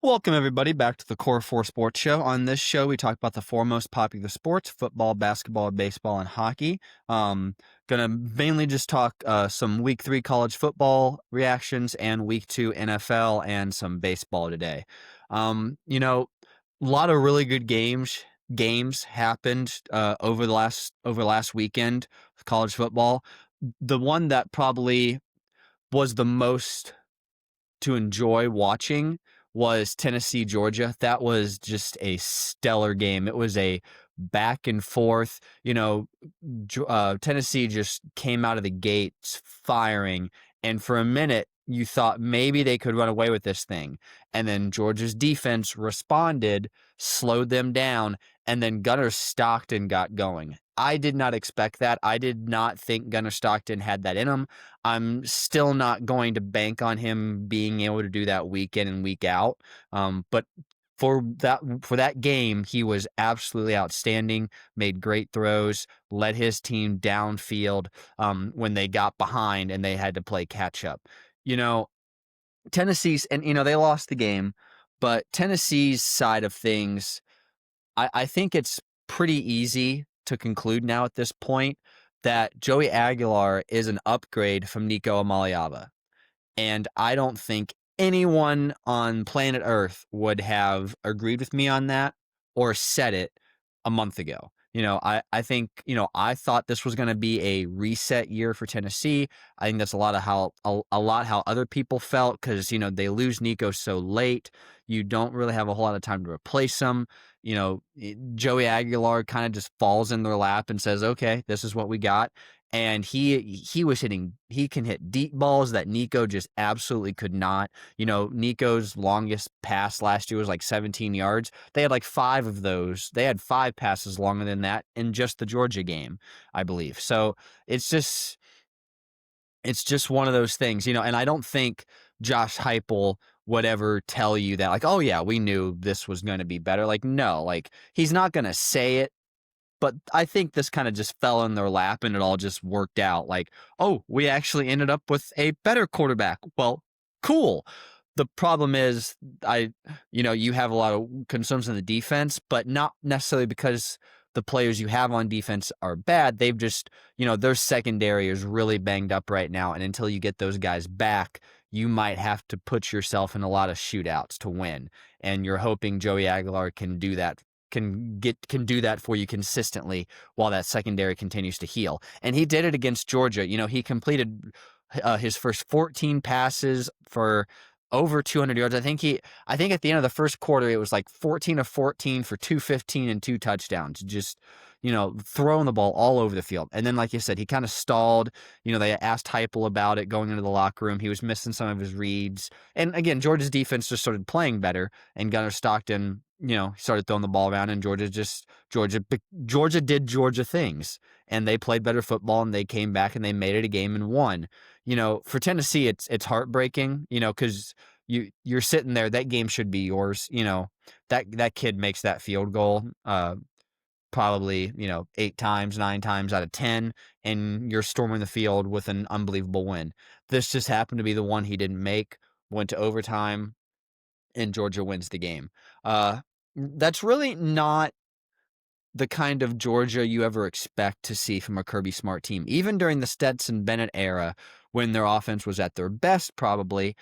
Welcome, everybody, back to the Core 4 Sports Show. On this show, we talk about the four most popular sports: football, basketball, baseball, and hockey. Gonna mainly just talk some Week 3 college football reactions and Week 2 NFL and some baseball today. A lot of really good games happened over last weekend with college football. The one that probably was the most to enjoy watching was Tennessee, Georgia. That was just a stellar game. It was a back and forth. Tennessee just came out of the gates firing, and for a minute you thought maybe they could run away with this thing. And then Georgia's defense responded, slowed them down, and then Gunnar Stockton got going. I did not expect that. I did not think Gunnar Stockton had that in him. I'm still not going to bank on him being able to do that week in and week out. But for that game, he was absolutely outstanding. Made great throws, led his team downfield when they got behind and they had to play catch up. You know, Tennessee's and they lost the game, but Tennessee's side of things, I think it's pretty easy to conclude now at this point that Joey Aguilar is an upgrade from Nico Amaliava. And I don't think anyone on planet Earth would have agreed with me on that or said it a month ago. I think, I thought this was going to be a reset year for Tennessee. I think that's a lot how other people felt because, they lose Nico so late. You don't really have a whole lot of time to replace him. Joey Aguilar kind of just falls in their lap and says, okay, this is what we got. And he can hit deep balls that Nico just absolutely could not. Nico's longest pass last year was like 17 yards. They had like 5 of those. They had 5 passes longer than that in just the Georgia game, I believe. So it's just one of those things, and I don't think Josh Heupel would ever tell you that, like, oh yeah, we knew this was going to be better. Like, no, like he's not going to say it. But I think this kind of just fell in their lap and it all just worked out. Like, oh, we actually ended up with a better quarterback. Well, cool. The problem is you have a lot of concerns in the defense, but not necessarily because the players you have on defense are bad. They've just, their secondary is really banged up right now. And until you get those guys back, you might have to put yourself in a lot of shootouts to win. And you're hoping Joey Aguilar can do that can do that for you consistently while that secondary continues to heal. And he did it against Georgia. He completed his first 14 passes for over 200 yards. I think at the end of the first quarter it was like 14 of 14 for 215 and 2 touchdowns. Just throwing the ball all over the field. And then, like you said, he kind of stalled. They asked Heupel about it going into the locker room. He was missing some of his reads. And again, Georgia's defense just started playing better, and Gunnar Stockton started throwing the ball around, and Georgia did Georgia things, and they played better football, and they came back and they made it a game and won. For Tennessee, it's heartbreaking, because you're sitting there, that game should be yours. That kid makes that field goal, probably, 8 times, 9 times out of 10, and you're storming the field with an unbelievable win. This just happened to be the one he didn't make, went to overtime, and Georgia wins the game. That's really not the kind of Georgia you ever expect to see from a Kirby Smart team. Even during the Stetson Bennett era, when their offense was at their best, probably,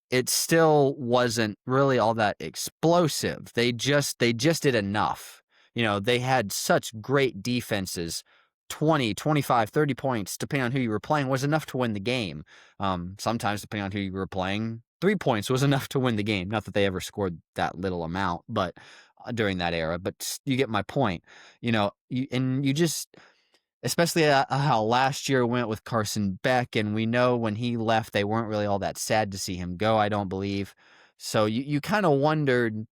it still wasn't really all that explosive. They just did enough. They had such great defenses. 20, 25, 30 points, depending on who you were playing, was enough to win the game. Sometimes, depending on who you were playing, 3 points was enough to win the game. Not that they ever scored that little amount, but during that era. But you get my point. You just, especially how last year went with Carson Beck, and we know when he left, they weren't really all that sad to see him go, I don't believe. So you kind of wondered,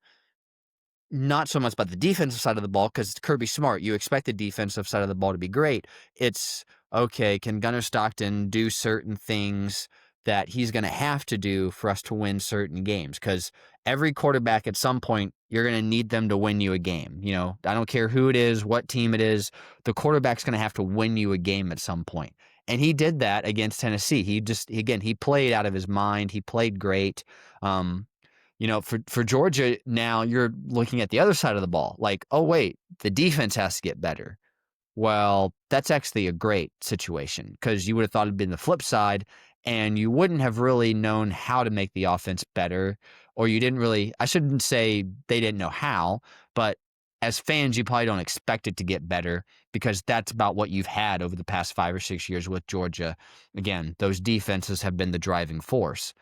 not so much about the defensive side of the ball, because it's Kirby Smart. You expect the defensive side of the ball to be great. It's, okay, can Gunnar Stockton do certain things that he's going to have to do for us to win certain games? Because every quarterback at some point, you're going to need them to win you a game. I don't care who it is, what team it is, the quarterback's going to have to win you a game at some point. And he did that against Tennessee. He played out of his mind. He played great. For Georgia now, you're looking at the other side of the ball. Like, oh wait, the defense has to get better. Well, that's actually a great situation because you would have thought it'd been the flip side, and you wouldn't have really known how to make the offense better, or you didn't really, I shouldn't say they didn't know how, but as fans, you probably don't expect it to get better because that's about what you've had over the past 5 or 6 years with Georgia. Again, those defenses have been the driving force.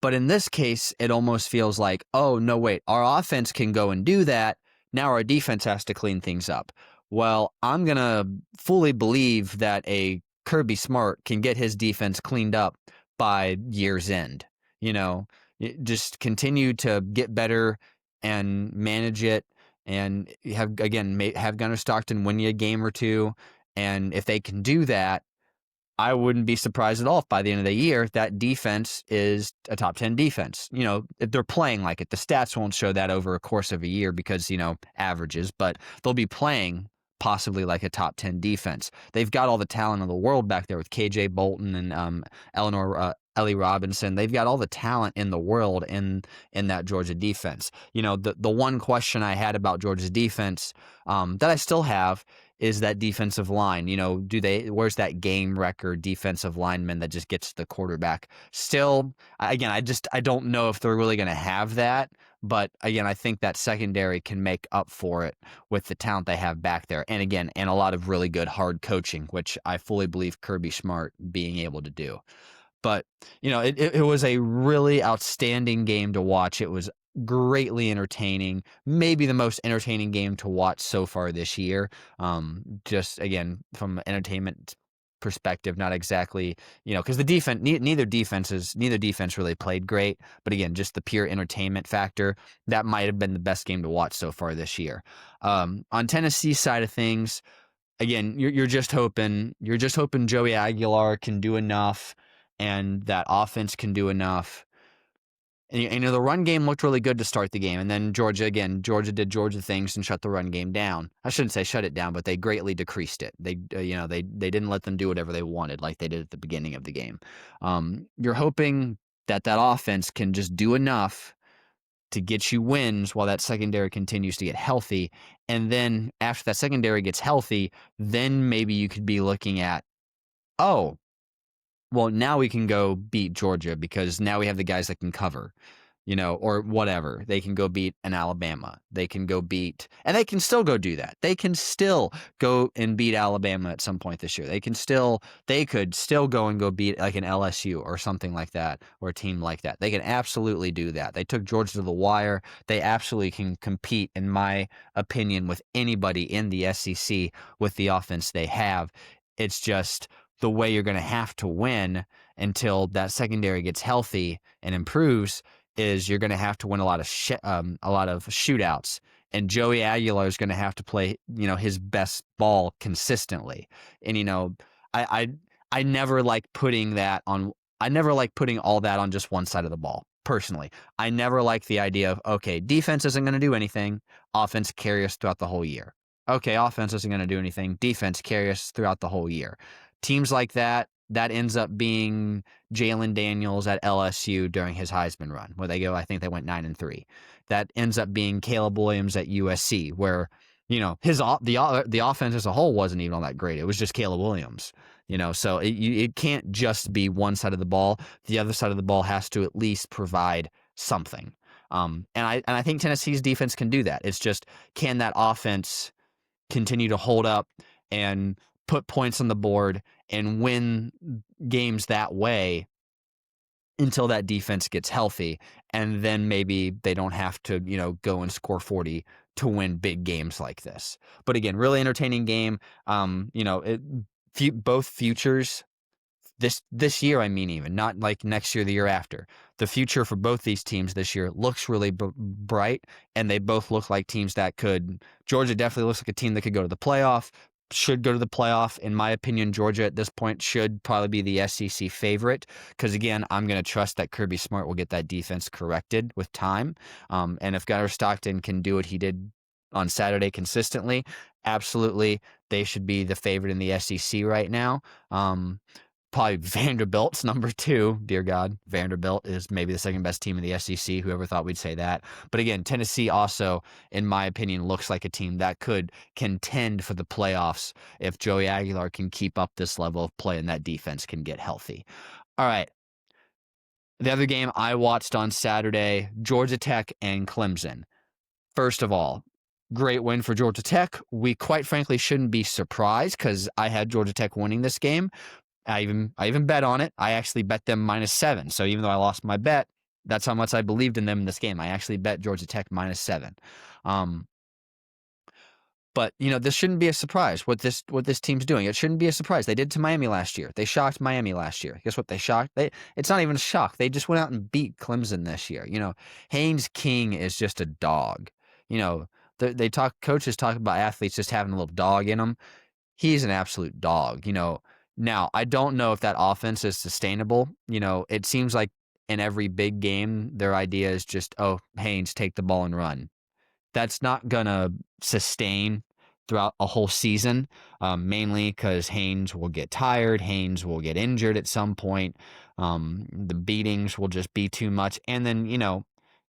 But in this case, it almost feels like, oh, no, wait, our offense can go and do that. Now our defense has to clean things up. Well, I'm going to fully believe that a Kirby Smart can get his defense cleaned up by year's end. Just continue to get better and manage it and have Gunnar Stockton win you a game or two. And if they can do that, I wouldn't be surprised at all if by the end of the year that defense is a top 10 defense. If they're playing like it. The stats won't show that over a course of a year because, averages, but they'll be playing possibly like a top 10 defense. They've got all the talent in the world back there with KJ Bolton and Ellie Robinson. They've got all the talent in the world in that Georgia defense. The one question I had about Georgia's defense that I still have is that defensive line. Where's that game record defensive lineman that just gets the quarterback? Still, again, I don't know if they're really going to have that. But again, I think that secondary can make up for it with the talent they have back there. And again, and a lot of really good hard coaching, which I fully believe Kirby Smart being able to do. But, it was a really outstanding game to watch. It was greatly entertaining, maybe the most entertaining game to watch so far this year. Just, again, from an entertainment perspective, not exactly, because the defense, neither defense really played great. But again, just the pure entertainment factor, that might have been the best game to watch so far this year. On Tennessee's side of things, again, you're just hoping Joey Aguilar can do enough and that offense can do enough. And the run game looked really good to start the game. And then Georgia did Georgia things and shut the run game down. I shouldn't say shut it down, but they greatly decreased it. They didn't let them do whatever they wanted like they did at the beginning of the game. You're hoping that offense can just do enough to get you wins while that secondary continues to get healthy. And then after that secondary gets healthy, then maybe you could be looking at, oh, well, now we can go beat Georgia because now we have the guys that can cover, or whatever. They can go beat an Alabama. They can go beat, and they can still go do that. They can still go and beat Alabama at some point this year. They could still go and go beat like an LSU or something like that, or a team like that. They can absolutely do that. They took Georgia to the wire. They absolutely can compete, in my opinion, with anybody in the SEC with the offense they have. It's just the way you're going to have to win until that secondary gets healthy and improves is you're going to have to win a lot of shootouts, and Joey Aguilar is going to have to play his best ball consistently. And I never like putting all that on just one side of the ball. Personally, I never like the idea of, okay, defense isn't going to do anything, offense carry us throughout the whole year. Okay, offense isn't going to do anything, defense carry us throughout the whole year. Teams like that ends up being Jalen Daniels at LSU during his Heisman run, where I think they went 9-3. That ends up being Caleb Williams at USC, where the offense as a whole wasn't even all that great. It was just Caleb Williams. So it can't just be one side of the ball. The other side of the ball has to at least provide something. And I think Tennessee's defense can do that. It's just, can that offense continue to hold up and put points on the board and win games that way until that defense gets healthy, and then maybe they don't have to go and score 40 to win big games like this. But again, really entertaining game. Both futures this year, I mean, even not like next year, the year after, the future for both these teams this year looks really bright, and they both look like teams that could. Georgia definitely looks like a team that could go to the playoff. Should go to the playoff. In my opinion, Georgia at this point should probably be the SEC favorite because, again, I'm going to trust that Kirby Smart will get that defense corrected with time. And if Gunnar Stockton can do what he did on Saturday consistently, absolutely, they should be the favorite in the SEC right now. Probably Vanderbilt's number 2. Dear God, Vanderbilt is maybe the second best team in the SEC. Whoever thought we'd say that. But again, Tennessee also, in my opinion, looks like a team that could contend for the playoffs if Joey Aguilar can keep up this level of play and that defense can get healthy. All right. The other game I watched on Saturday, Georgia Tech and Clemson. First of all, great win for Georgia Tech. We quite frankly shouldn't be surprised because I had Georgia Tech winning this game. I even bet on it. I actually bet them -7. So even though I lost my bet, that's how much I believed in them in this game. I actually bet Georgia Tech -7. But this shouldn't be a surprise. What this team's doing, it shouldn't be a surprise. They did to Miami last year. They shocked Miami last year. Guess what? They shocked. It's not even a shock. They just went out and beat Clemson this year. Haynes King is just a dog. Coaches talk about athletes just having a little dog in them. He's an absolute dog. Now I don't know if that offense is sustainable. It seems like in every big game, their idea is just, oh, Haynes, take the ball and run. That's not going to sustain throughout a whole season, mainly because Haynes will get tired. Haynes will get injured at some point. The beatings will just be too much. And then,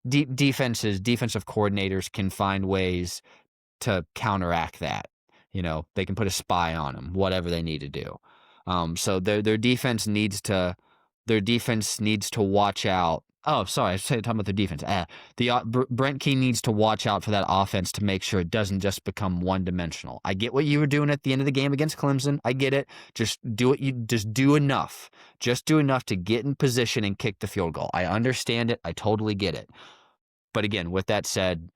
defensive coordinators can find ways to counteract that. They can put a spy on them, whatever they need to do. So their defense needs to watch out. Oh, sorry, I was talking about the defense. Brent Key needs to watch out for that offense to make sure it doesn't just become one-dimensional. I get what you were doing at the end of the game against Clemson. I get it. Just do enough. Just do enough to get in position and kick the field goal. I understand it. I totally get it. But again, with that said,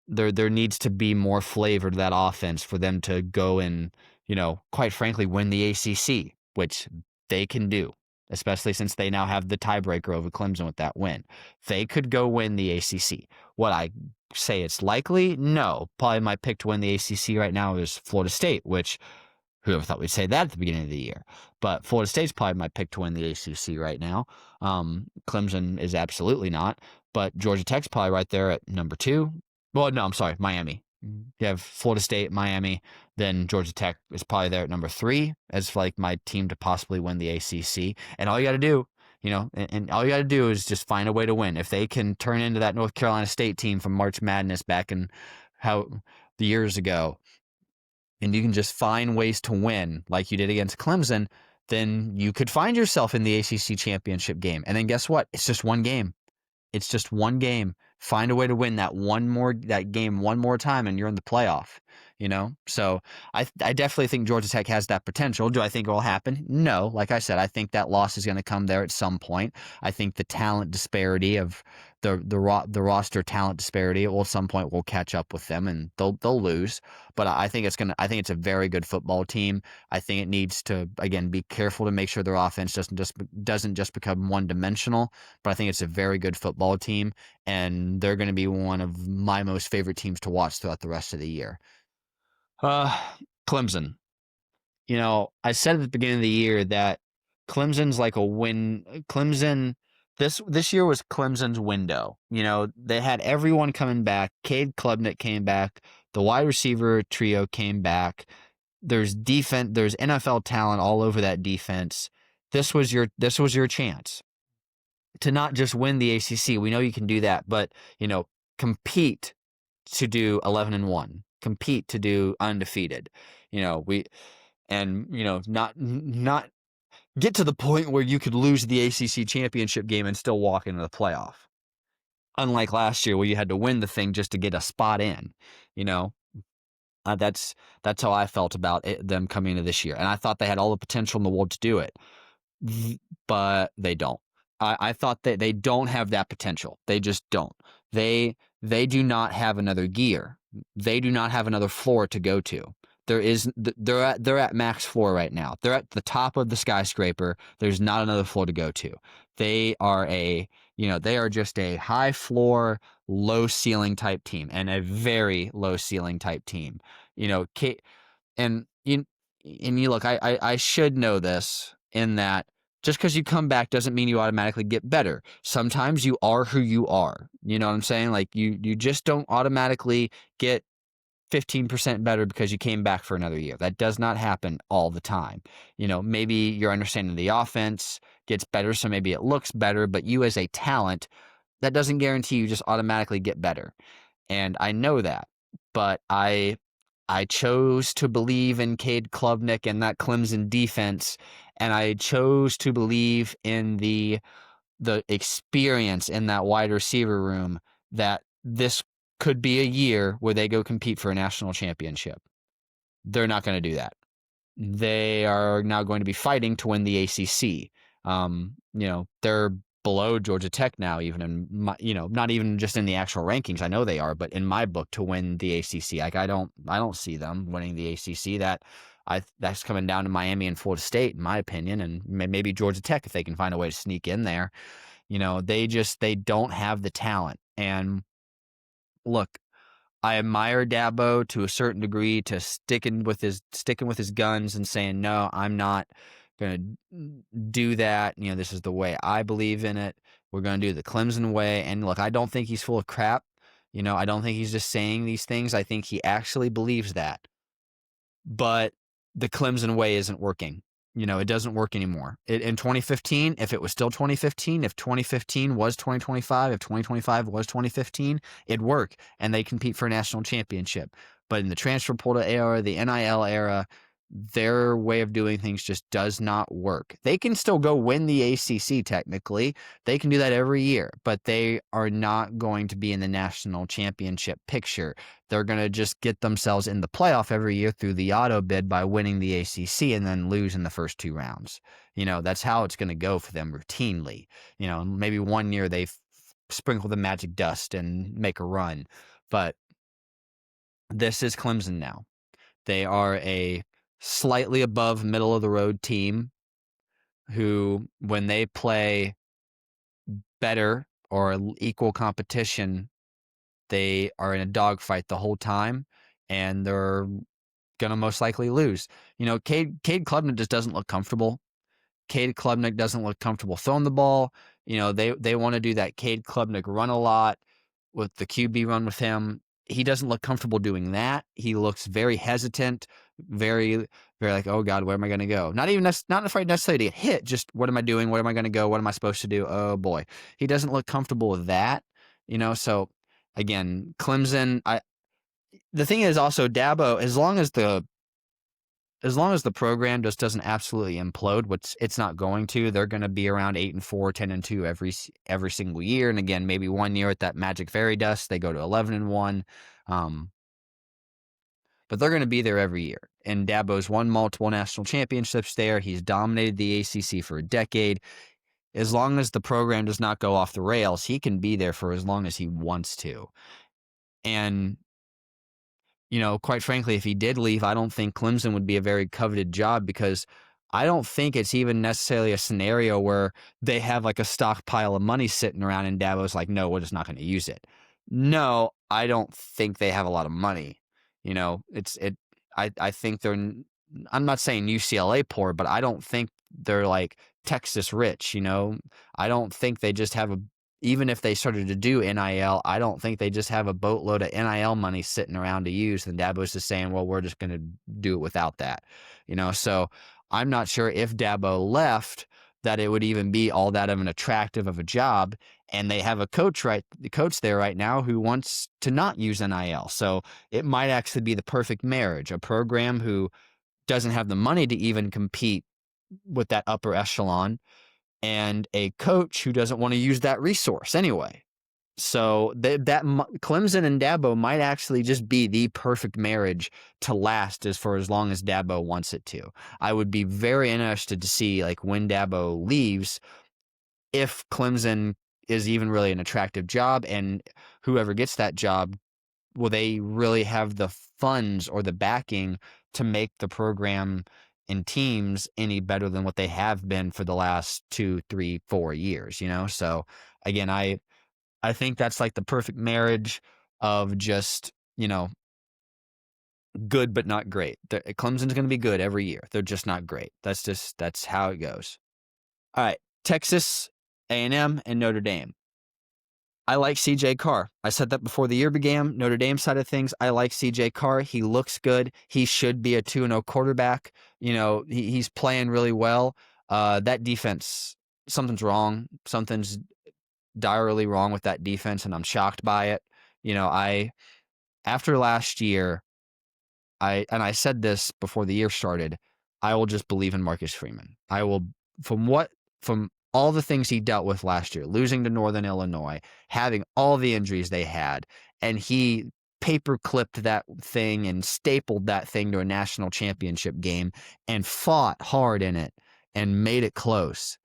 there needs to be more flavor to that offense for them to go and, quite frankly, win the ACC, which they can do, especially since they now have the tiebreaker over Clemson with that win. They could go win the ACC. What I say it's likely? No. Probably my pick to win the ACC right now is Florida State, which whoever thought we'd say that at the beginning of the year. But Florida State's probably my pick to win the ACC right now. Clemson is absolutely not. But Georgia Tech's probably right there at number 2. Well, no, I'm sorry, Miami. You have Florida State, Miami, then Georgia Tech is probably there at number 3 as like my team to possibly win the ACC. And all you got to do, and all you got to do is just find a way to win. If they can turn into that North Carolina State team from March Madness back in the years ago, and you can just find ways to win like you did against Clemson, then you could find yourself in the ACC championship game. And then guess what? It's just one game. It's just one game. Find a way to win that game one more time, and you're in the playoff. So I definitely think Georgia Tech has that potential. Do I think it will happen? No. Like I said, I think that loss is going to come there at some point. I think the talent disparity of the roster talent disparity at some point will catch up with them, and they'll lose. But I think it's a very good football team. I think it needs to again be careful to make sure their offense doesn't just become one dimensional. But I think it's a very good football team, and they're going to be one of my most favorite teams to watch throughout the rest of the year. Clemson. I said at the beginning of the year that Clemson's like a win. Clemson, this year was Clemson's window. They had everyone coming back. Cade Klubnik came back. The wide receiver trio came back. There's defense. There's NFL talent all over that defense. This was your chance to not just win the ACC. We know you can do that, but compete to do 11-1. Compete to do undefeated. Not get to the point where you could lose the ACC championship game and still walk into the playoff. Unlike last year where you had to win the thing just to get a spot in. That's how I felt about them coming into this year. And I thought they had all the potential in the world to do it. But they don't. I thought that they don't have that potential. They just don't. They do not have another gear. They do not have another floor to go to. They're at max floor right now. They're at the top of the skyscraper. There's not another floor to go to. They are just a high floor, low ceiling type team, and a very low ceiling type team. And you look, I should know this in that just because you come back doesn't mean you automatically get better. Sometimes you are who you are. You know what I'm saying? Like you just don't automatically get 15% better because you came back for another year. That does not happen all the time. Maybe your understanding of the offense gets better, so maybe it looks better, but you as a talent, that doesn't guarantee you just automatically get better. And I know that, but I chose to believe in Cade Klubnik and that Clemson defense, and I chose to believe in the experience in that wide receiver room that this could be a year where they go compete for a national championship. They're not going to do that. They are now going to be fighting to win the ACC. They're below Georgia Tech now, even in my, not even just in the actual rankings. I know they are, but in my book, to win the ACC, like I don't see them winning the ACC. That's coming down to Miami and Florida State, in my opinion, and maybe Georgia Tech if they can find a way to sneak in there. They don't have the talent. And look, I admire Dabo to a certain degree, to sticking with his guns and saying, no, I'm not going to do that. This is the way I believe in it. We're going to do the Clemson way. And look, I don't think he's full of crap. I don't think he's just saying these things. I think he actually believes that. But the Clemson way isn't working. It doesn't work anymore. In 2015, if it was still 2015, if 2015 was 2025, if 2025 was 2015, it'd work, and they compete for a national championship. But in the transfer portal era, the NIL era, their way of doing things just does not work. They can still go win the ACC technically. They can do that every year, but they are not going to be in the national championship picture. They're going to just get themselves in the playoff every year through the auto bid by winning the ACC and then lose in the first 2 rounds. That's how it's going to go for them routinely. Maybe one year they sprinkle the magic dust and make a run, but this is Clemson now. They are a slightly above middle of the road team who, when they play better or equal competition, they are in a dogfight the whole time, and they're going to most likely lose. Cade Klubnik just doesn't look comfortable. Cade Klubnik doesn't look comfortable throwing the ball. They want to do that Cade Klubnik run a lot with the QB run with him. He doesn't look comfortable doing that. He looks very hesitant, very, very like, oh God, where am I going to go? Not afraid necessarily to get hit. Just what am I doing? Where am I going to go? What am I supposed to do? Oh boy, he doesn't look comfortable with that. So again, Clemson. The thing is also Dabo, as long as the program just doesn't absolutely implode, which it's not going to, they're going to be around 8-4, 10-2 every single year. And again, maybe one year at that magic fairy dust, they go to 11-1. But they're going to be there every year. And Dabo's won multiple national championships there. He's dominated the ACC for a decade. As long as the program does not go off the rails, he can be there for as long as he wants to. And quite frankly, if he did leave, I don't think Clemson would be a very coveted job, because I don't think it's even necessarily a scenario where they have like a stockpile of money sitting around and Dabo's like, no, we're just not going to use it. No, I don't think they have a lot of money. I think I'm not saying UCLA poor, but I don't think they're like Texas rich. I don't think they just have even if they started to do NIL, I don't think they just have a boatload of NIL money sitting around to use. And Dabo's just saying, well, we're just going to do it without that. So I'm not sure if Dabo left that it would even be all that of an attractive of a job. And they have the coach there right now who wants to not use NIL. So it might actually be the perfect marriage, a program who doesn't have the money to even compete with that upper echelon, and a coach who doesn't want to use that resource anyway. So that Clemson and Dabo might actually just be the perfect marriage to last for as long as Dabo wants it to. I would be very interested to see, like, when Dabo leaves, if Clemson is even really an attractive job, and whoever gets that job, will they really have the funds or the backing to make the program and teams any better than what they have been for the last 2, 3, 4 years, So again, I think that's like the perfect marriage of just, good but not great. Clemson's going to be good every year. They're just not great. That's how it goes. All right, Texas A&M and Notre Dame. I like CJ Carr. I said that before the year began. Notre Dame side of things, I like CJ Carr. He looks good. He should be a 2-0 quarterback. He's playing really well. That defense, something's wrong. Something's direly wrong with that defense, and I'm shocked by it. After last year, I said this before the year started, I will just believe in Marcus Freeman. I will, from all the things he dealt with last year, losing to Northern Illinois, having all the injuries they had, and he paper clipped that thing and stapled that thing to a national championship game and fought hard in it and made it close.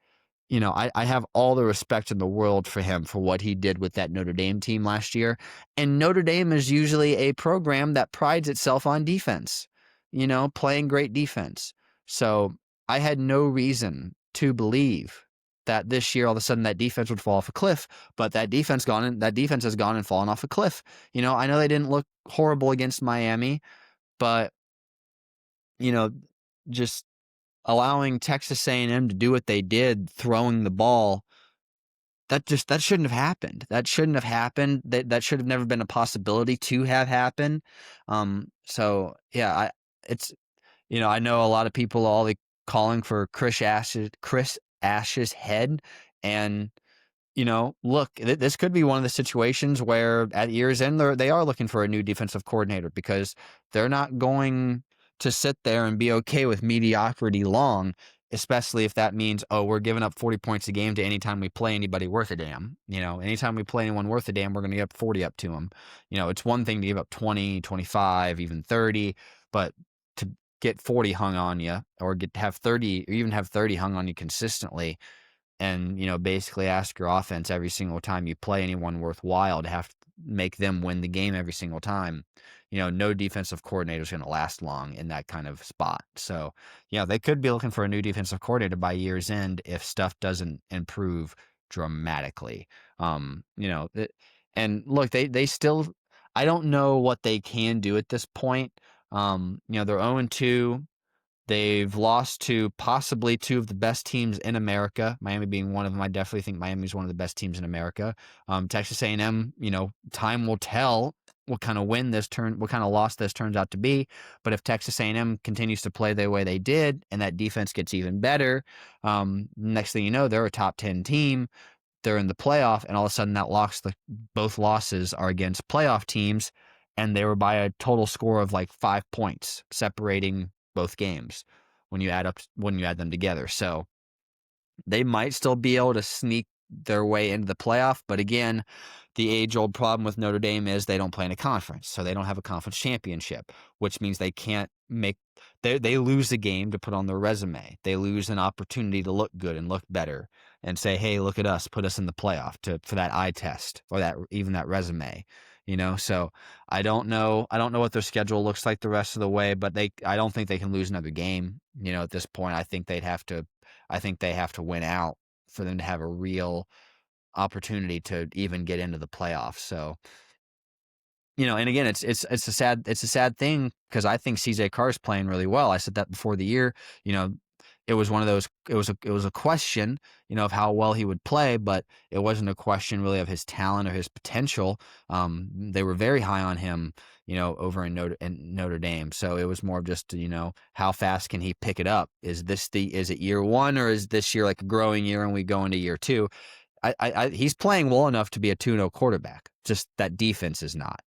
I have all the respect in the world for him for what he did with that Notre Dame team last year. And Notre Dame is usually a program that prides itself on defense, playing great defense. So I had no reason to believe that this year all of a sudden that defense would fall off a cliff, but that defense has gone and fallen off a cliff. I know they didn't look horrible against Miami, but just allowing Texas A&M to do what they did, throwing the ball, that shouldn't have happened. That shouldn't have happened. That should have never been a possibility to have happened. So yeah, I know a lot of people all calling for Chris Ash's head, and look, this could be one of the situations where at year's end they are looking for a new defensive coordinator, because they're not going to sit there and be okay with mediocrity long, especially if that means, we're giving up 40 points a game to anytime we play anybody worth a damn. Anytime we play anyone worth a damn, we're going to get 40 up to them. It's one thing to give up 20, 25, even 30, but to get 40 hung on you, or have 30, or even have 30 hung on you consistently, and basically ask your offense every single time you play anyone worthwhile to have to make them win the game every single time. No defensive coordinator is going to last long in that kind of spot. So they could be looking for a new defensive coordinator by year's end if stuff doesn't improve dramatically. And look, they still, I don't know what they can do at this point. They're 0-2. They've lost to possibly two of the best teams in America, Miami being one of them. I definitely think Miami's one of the best teams in America. Texas A&M, time will tell what kind of loss this turns out to be. But if Texas A&M continues to play the way they did, and that defense gets even better, next thing you know, they're a top 10 team. They're in the playoff, and all of a sudden both losses are against playoff teams, and they were by a total score of like 5 points separating both games when you add them together. So they might still be able to sneak their way into the playoff, but again, the age-old problem with Notre Dame is they don't play in a conference, so they don't have a conference championship, which means they can't they lose a game to put on their resume. They lose an opportunity to look good and look better and say, hey, look at us, put us in the playoff for that eye test, or that resume. So I don't know what their schedule looks like the rest of the way, but I don't think they can lose another game. At this point, I think they have to win out for them to have a real opportunity to even get into the playoffs. So, and again, it's a sad thing, because I think CJ Carr is playing really well. I said that before the year. It was one of those. It was a question, of how well he would play, but it wasn't a question really of his talent or his potential. They were very high on him, over in Notre Dame. So it was more of just, how fast can he pick it up? Is it year one, or is this year like a growing year and we go into year two? He's playing well enough to be a 2-0 quarterback. Just that defense is not.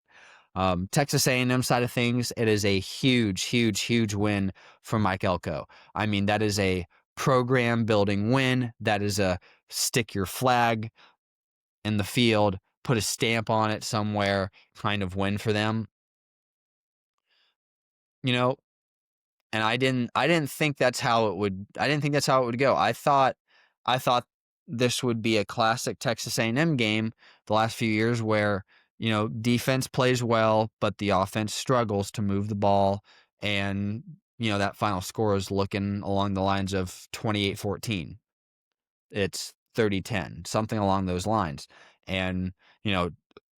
Texas A&M side of things, it is a huge, huge, huge win for Mike Elko. I mean, that is a program building win. That is a stick your flag in the field, put a stamp on it somewhere kind of win for them. And I didn't think that's how it would go. I thought this would be a classic Texas A&M game the last few years where, defense plays well, but the offense struggles to move the ball. And, that final score is looking along the lines of 28-14. It's 30-10, something along those lines. And,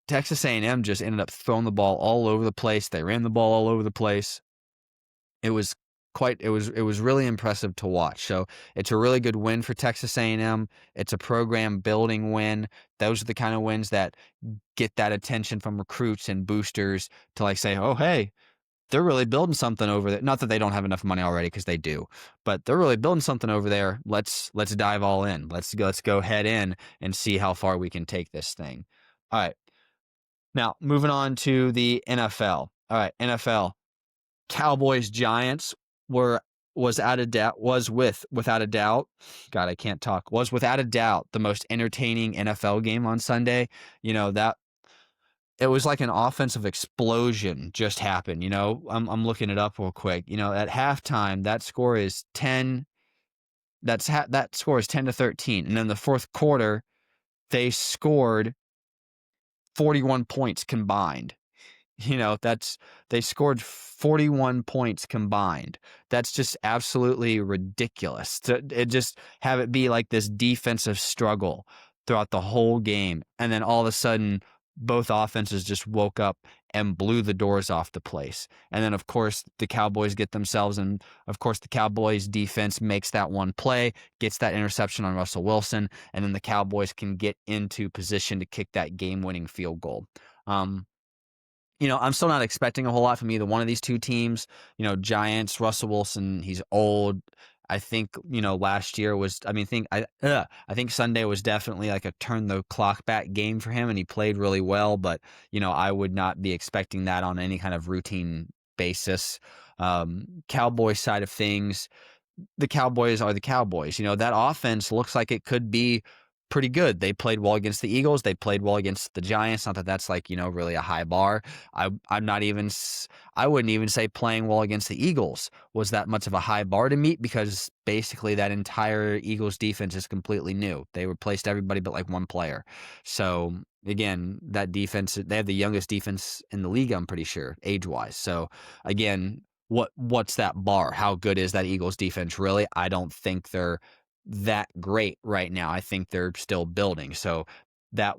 Texas A&M just ended up throwing the ball all over the place. They ran the ball all over the place. It was it was really impressive to watch. So it's a really good win for Texas A&M. It's a program building win. Those are the kind of wins that get that attention from recruits and boosters to like say, oh, hey, they're really building something over there. Not that they don't have enough money already, because they do, but they're really building something over there. Let's dive all in. Let's go head in and see how far we can take this thing. All right. Now, moving on to the NFL. All right, NFL. Cowboys Giants without a doubt. God, I can't talk. Was without a doubt the most entertaining NFL game on Sunday. That it was like an offensive explosion just happened. I'm looking it up real quick. At halftime, that score is 10. That score is 10-13, and in the fourth quarter, they scored 41 points combined. They scored 41 points combined. That's just absolutely ridiculous. It just have it be like this defensive struggle throughout the whole game. And then all of a sudden, both offenses just woke up and blew the doors off the place. And then, of course, the Cowboys get themselves, and of course, the Cowboys defense makes that one play, gets that interception on Russell Wilson, and then the Cowboys can get into position to kick that game-winning field goal. I'm still not expecting a whole lot from either one of these two teams. Giants, Russell Wilson, he's old. I think, last year was, I think Sunday was definitely like a turn the clock back game for him, and he played really well, but, I would not be expecting that on any kind of routine basis. Cowboys side of things, the Cowboys are the Cowboys. That offense looks like it could be pretty good. They played well against the Eagles. They played well against the Giants. Not that that's like, really a high bar. I wouldn't even say playing well against the Eagles was that much of a high bar to meet, because basically that entire Eagles defense is completely new. They replaced everybody but like one player. So again, that defense, they have the youngest defense in the league, I'm pretty sure, age-wise. So again, what's that bar? How good is that Eagles defense really? I don't think they're that great right now. I think they're still building. So that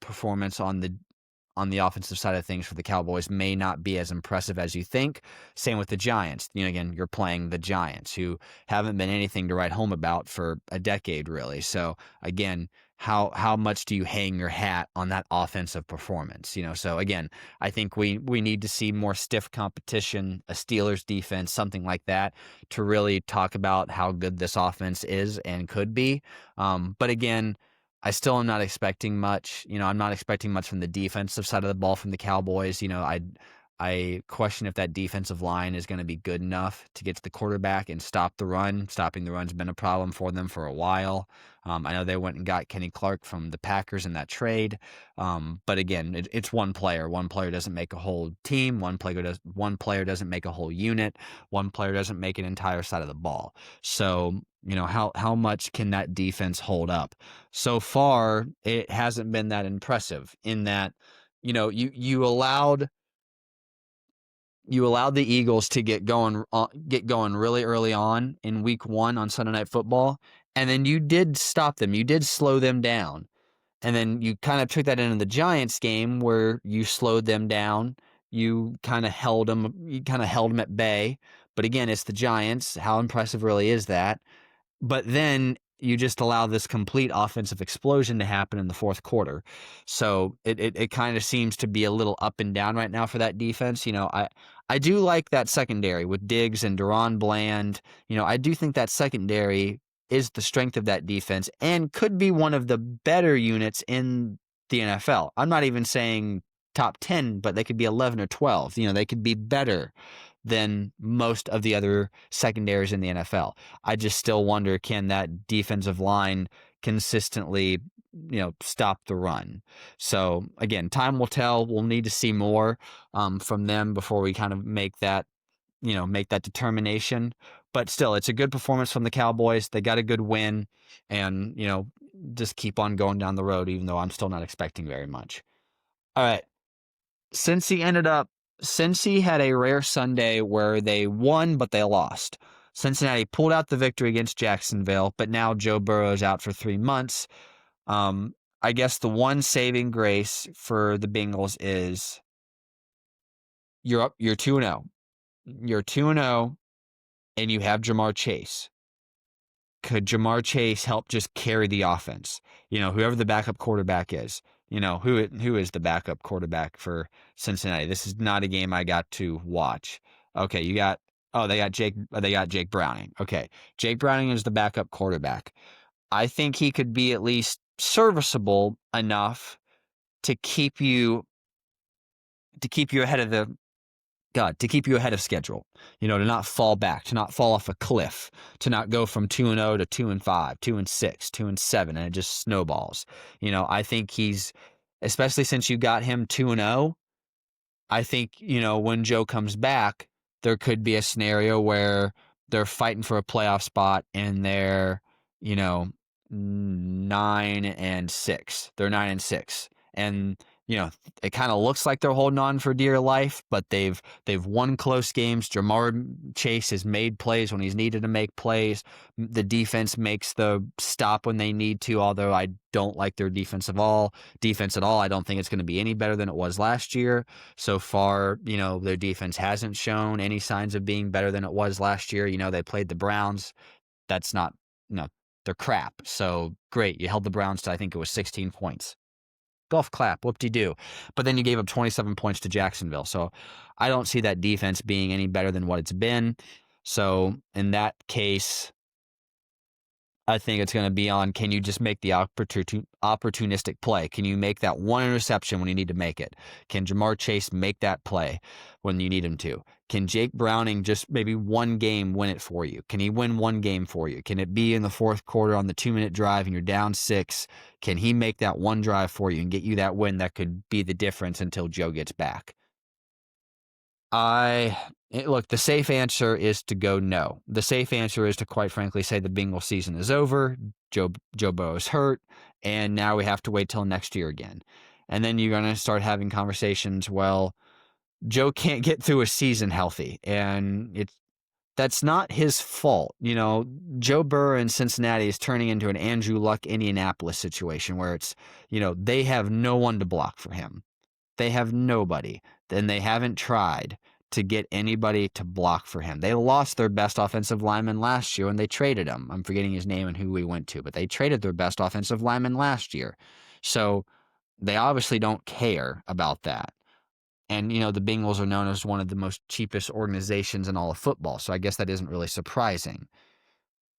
performance on the offensive side of things for the Cowboys may not be as impressive as you think. Same with the Giants. Again, you're playing the Giants, who haven't been anything to write home about for a decade, really. So again, how much do you hang your hat on that offensive performance? So again, I think we need to see more stiff competition, a Steelers defense, something like that, to really talk about how good this offense is and could be. But again, I still am not expecting much. I'm not expecting much from the defensive side of the ball from the Cowboys. I question if that defensive line is going to be good enough to get to the quarterback and stop the run. Stopping the run's been a problem for them for a while. I know they went and got Kenny Clark from the Packers in that trade. But again, it's one player. One player doesn't make a whole team. One player doesn't make a whole unit. One player doesn't make an entire side of the ball. So, how much can that defense hold up? So far, it hasn't been that impressive in that, you allowed the Eagles to get going really early on in week 1 on Sunday Night Football, and then you did stop them. You did slow them down. And then you kind of took that into the Giants game, where you slowed them down. You kind of held them at bay. But again, it's the Giants. How impressive really is that? But then you just allow this complete offensive explosion to happen in the fourth quarter. So it kind of seems to be a little up and down right now for that defense. I do like that secondary with Diggs and Deron Bland. I do think that secondary is the strength of that defense and could be one of the better units in the NFL. I'm not even saying top 10, but they could be 11 or 12. They could be better than most of the other secondaries in the NFL. I just still wonder, can that defensive line consistently, stop the run? So again, time will tell. We'll need to see more from them before we kind of make that determination. But still, it's a good performance from the Cowboys. They got a good win, and, just keep on going down the road, even though I'm still not expecting very much. All right. Cincy had a rare Sunday where they won, but they lost. Cincinnati pulled out the victory against Jacksonville, but now Joe Burrow is out for 3 months. I guess the one saving grace for the Bengals is you're 2-0. You're 2-0. and you have Jamar Chase. Could Jamar Chase help just carry the offense? Whoever the backup quarterback is. Who is the backup quarterback for Cincinnati? This is not a game I got to watch. Okay, they got Jake Browning. Okay. Jake Browning is the backup quarterback. I think he could be at least serviceable enough to keep you ahead of schedule, to not fall back, to not fall off a cliff, to not go from 2-0 to 2-5, 2-6, 2-7, and it just snowballs. I think especially since you got him 2-0, I think, when Joe comes back, there could be a scenario where they're fighting for a playoff spot and they're, 9-6. They're 9-6. And, it kind of looks like they're holding on for dear life, but they've won close games. Jamar Chase has made plays when he's needed to make plays. The defense makes the stop when they need to, although I don't like their defense at all. I don't think it's going to be any better than it was last year. So far, their defense hasn't shown any signs of being better than it was last year. They played the Browns. That's not, they're crap. So great. You held the Browns to, I think it was 16 points. Golf clap, whoop-de-doo. But then you gave up 27 points to Jacksonville. So I don't see that defense being any better than what it's been. So in that case, I think it's going to be on, can you just make the opportunistic play? Can you make that one interception when you need to make it? Can Jamar Chase make that play when you need him to? Can Jake Browning just maybe one game win it for you? Can he win one game for you? Can it be in the fourth quarter on the 2-minute drive and you're down 6? Can he make that one drive for you and get you that win that could be the difference until Joe gets back? Look, the safe answer is to go no. The safe answer is to, quite frankly, say the Bengals season is over, Joe Burrow's hurt, and now we have to wait till next year again. And then you're going to start having conversations, well, Joe can't get through a season healthy, and that's not his fault. Joe Burrow in Cincinnati is turning into an Andrew Luck Indianapolis situation where it's, they have no one to block for him. They have nobody. Then they haven't tried to get anybody to block for him. They lost their best offensive lineman last year when they traded him. I'm forgetting his name and who we went to, but they traded their best offensive lineman last year. So they obviously don't care about that. And, the Bengals are known as one of the most cheapest organizations in all of football. So I guess that isn't really surprising.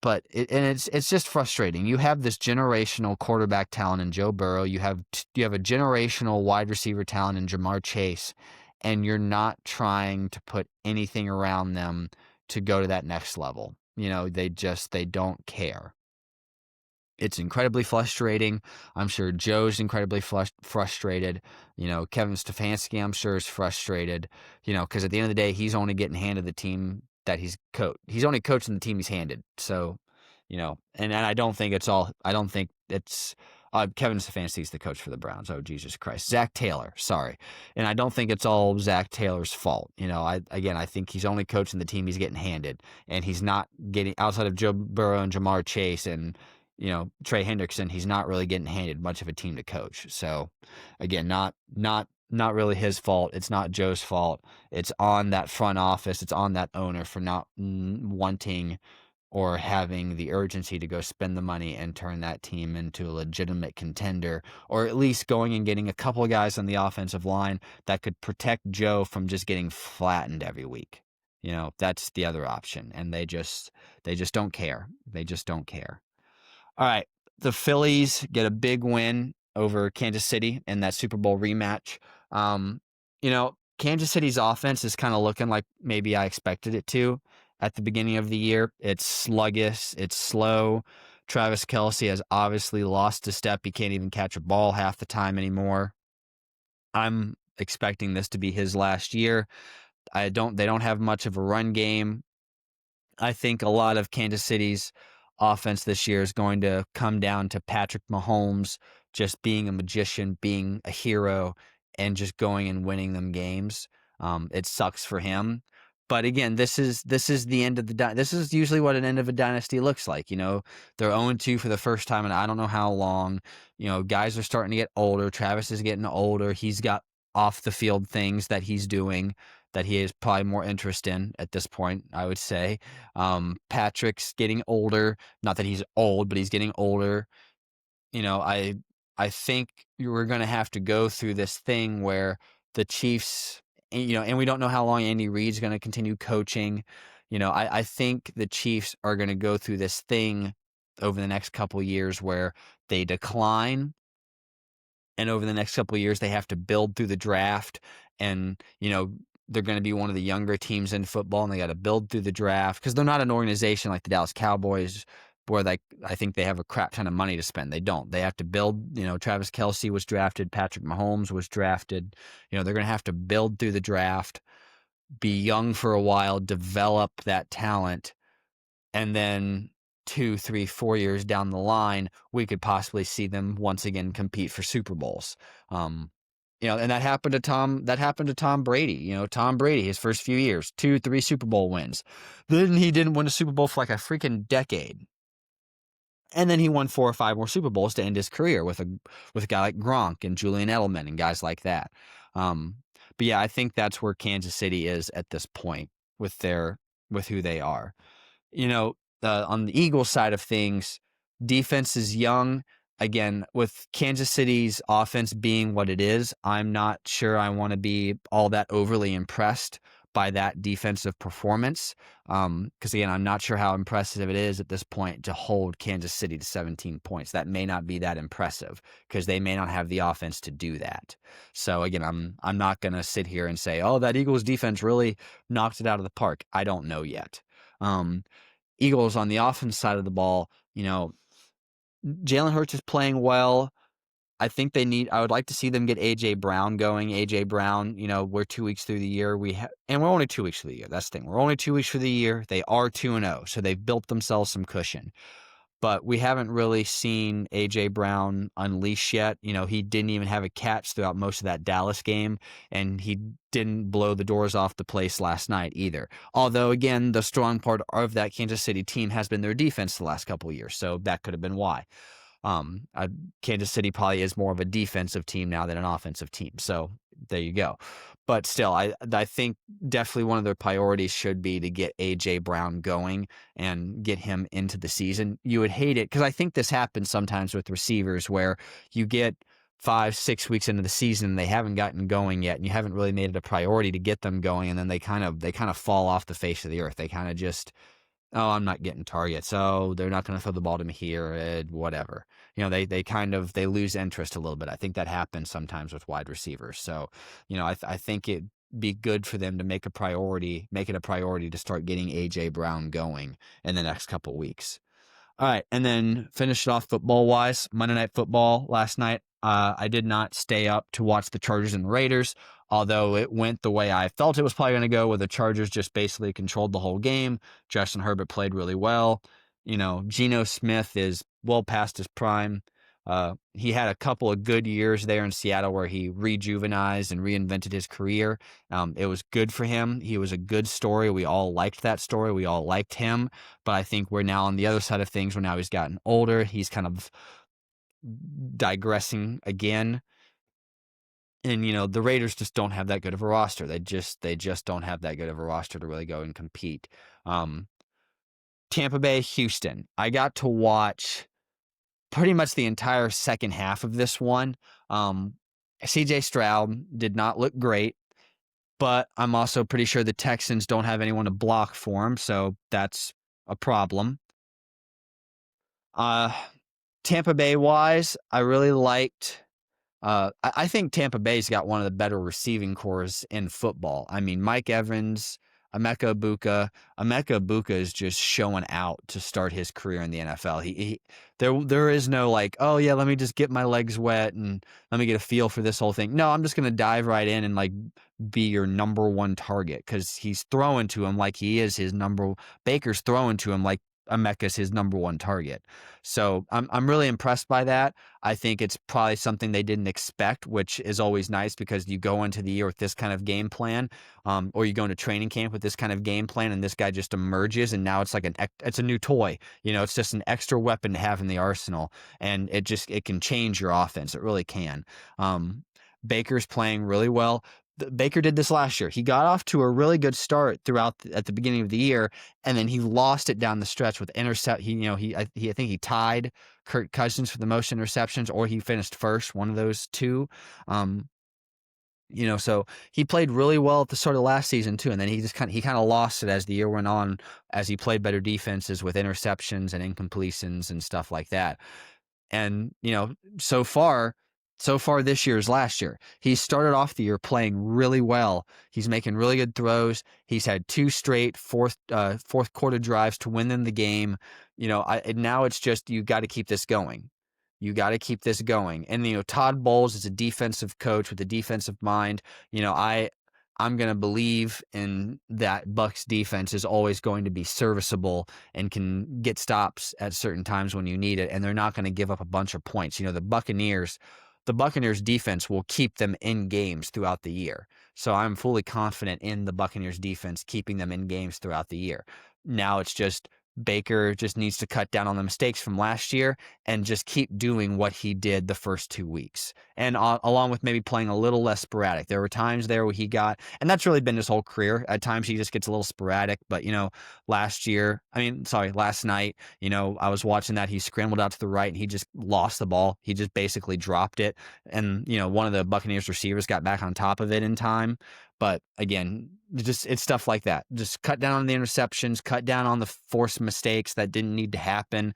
But it's just frustrating. You have this generational quarterback talent in Joe Burrow. You have a generational wide receiver talent in Jamar Chase, and you're not trying to put anything around them to go to that next level. They don't care. It's incredibly frustrating. I'm sure Joe's incredibly frustrated. Kevin Stefanski, I'm sure, is frustrated. Because at the end of the day, he's only getting handed the team that he's coached. He's only coaching the team he's handed. So, and I don't think it's Kevin Stefanski's the coach for the Browns. Oh, Jesus Christ. Zach Taylor, sorry. And I don't think it's all Zach Taylor's fault. I think he's only coaching the team he's getting handed. And he's not getting, outside of Joe Burrow and Jamar Chase and Trey Hendrickson, he's not really getting handed much of a team to coach. So again, not really his fault. It's not Joe's fault. It's on that front office. It's on that owner for not wanting or having the urgency to go spend the money and turn that team into a legitimate contender, or at least going and getting a couple of guys on the offensive line that could protect Joe from just getting flattened every week. That's the other option. And they just don't care. They just don't care. All right, the Phillies get a big win over Kansas City in that Super Bowl rematch. Kansas City's offense is kind of looking like maybe I expected it to at the beginning of the year. It's sluggish. It's slow. Travis Kelce has obviously lost a step. He can't even catch a ball half the time anymore. I'm expecting this to be his last year. They don't have much of a run game. I think a lot of Kansas City's offense this year is going to come down to Patrick Mahomes just being a magician, being a hero, and just going and winning them games. It sucks for him. But again, this is the end of this is usually what an end of a dynasty looks like. They're 0-2 for the first time in I don't know how long. Guys are starting to get older. Travis is getting older. He's got off the field things that he's doing that he has probably more interest in at this point, I would say. Patrick's getting older. Not that he's old, but he's getting older. I think we're going to have to go through this thing where the Chiefs, and we don't know how long Andy Reid's going to continue coaching. I think the Chiefs are going to go through this thing over the next couple of years where they decline, and over the next couple of years they have to build through the draft, and they're going to be one of the younger teams in football, and they got to build through the draft because they're not an organization like the Dallas Cowboys where I think they have a crap ton of money to spend. They don't. They have to build. Travis Kelce was drafted, Patrick Mahomes was drafted. They're going to have to build through the draft, be young for a while, develop that talent, and then 2, 3, 4 years down the line, we could possibly see them once again compete for Super Bowls. And that happened to Tom. That happened to Tom Brady. Tom Brady, his first few years, 2, 3 Super Bowl wins. Then he didn't win a Super Bowl for like a freaking decade. And then he won 4 or 5 more Super Bowls to end his career with a guy like Gronk and Julian Edelman and guys like that. But yeah, I think that's where Kansas City is at this point with who they are. On the Eagles side of things, defense is young. Again, with Kansas City's offense being what it is, I'm not sure I want to be all that overly impressed by that defensive performance. Because again, I'm not sure how impressive it is at this point to hold Kansas City to 17 points. That may not be that impressive because they may not have the offense to do that. So again, I'm not going to sit here and say, oh, that Eagles defense really knocked it out of the park. I don't know yet. Eagles on the offense side of the ball, Jalen Hurts is playing well. I would like to see them get A.J. Brown going. A.J. Brown, we're 2 weeks through the year. And we're only 2 weeks through the year. That's the thing. We're only 2 weeks through the year. They are 2-0, so they've built themselves some cushion. But we haven't really seen A.J. Brown unleash yet. He didn't even have a catch throughout most of that Dallas game, and he didn't blow the doors off the place last night either. Although, again, the strong part of that Kansas City team has been their defense the last couple of years, so that could have been why. Kansas City probably is more of a defensive team now than an offensive team. So there you go. But still, I think definitely one of their priorities should be to get A.J. Brown going and get him into the season. You would hate it because I think this happens sometimes with receivers where you get 5, 6 weeks into the season and they haven't gotten going yet, and you haven't really made it a priority to get them going, and then they kind of fall off the face of the earth. They kind of just, oh, I'm not getting targets. Oh, they're not going to throw the ball to me here, whatever. They lose interest a little bit. I think that happens sometimes with wide receivers. So, I think it'd be good for them to make it a priority to start getting A.J. Brown going in the next couple of weeks. All right, and then finish it off football-wise. Monday Night Football last night. I did not stay up to watch the Chargers and Raiders, although it went the way I felt it was probably going to go, where the Chargers just basically controlled the whole game. Justin Herbert played really well. Geno Smith is well past his prime. He had a couple of good years there in Seattle where he rejuvenized and reinvented his career. It was good for him. He was a good story. We all liked that story. We all liked him. But I think we're now on the other side of things where now he's gotten older. He's kind of digressing again. And, the Raiders just don't have that good of a roster. They just don't have that good of a roster to really go and compete. Tampa Bay, Houston. I got to watch pretty much the entire second half of this one. C.J. Stroud did not look great, but I'm also pretty sure the Texans don't have anyone to block for him, so that's a problem. Tampa Bay-wise, I really liked... I think Tampa Bay's got one of the better receiving cores in football. I mean, Mike Evans, Emeka Egbuka is just showing out to start his career in the NFL. There is no like, oh yeah, let me just get my legs wet and let me get a feel for this whole thing. No, I'm just gonna dive right in and like be your number one target because he's throwing to him like he is his number. Baker's throwing to him like Emeka's his number one target. So I'm really impressed by that. I think it's probably something they didn't expect, which is always nice because you go into the year with this kind of game plan, or you go into training camp with this kind of game plan, and this guy just emerges, and now it's like it's a new toy. It's just an extra weapon to have in the arsenal, and it can change your offense. It really can. Baker's playing really well. Baker did this last year. He got off to a really good start at the beginning of the year, and then he lost it down the stretch with intercept. I think he tied Kirk Cousins for the most interceptions, or he finished first, one of those two. So he played really well at the start of last season too, and then he kind of lost it as the year went on, as he played better defenses with interceptions and incompletions and stuff like that. And, so far this year is last year. He started off the year playing really well. He's making really good throws. He's had 2 straight fourth quarter drives to win them the game. Now it's just, you got to keep this going. You got to keep this going. And, Todd Bowles is a defensive coach with a defensive mind. I'm going to believe in that Bucs defense is always going to be serviceable and can get stops at certain times when you need it, and they're not going to give up a bunch of points. The Buccaneers defense will keep them in games throughout the year. So I'm fully confident in the Buccaneers defense keeping them in games throughout the year. Now it's just Baker just needs to cut down on the mistakes from last year and just keep doing what he did the first 2 weeks. And along with maybe playing a little less sporadic. There were times there where he got, and that's really been his whole career. At times he just gets a little sporadic, but last night, I was watching that. He scrambled out to the right and he just lost the ball. He just basically dropped it. And, one of the Buccaneers receivers got back on top of it in time. But again, it's stuff like that. Just cut down on the interceptions, cut down on the forced mistakes that didn't need to happen,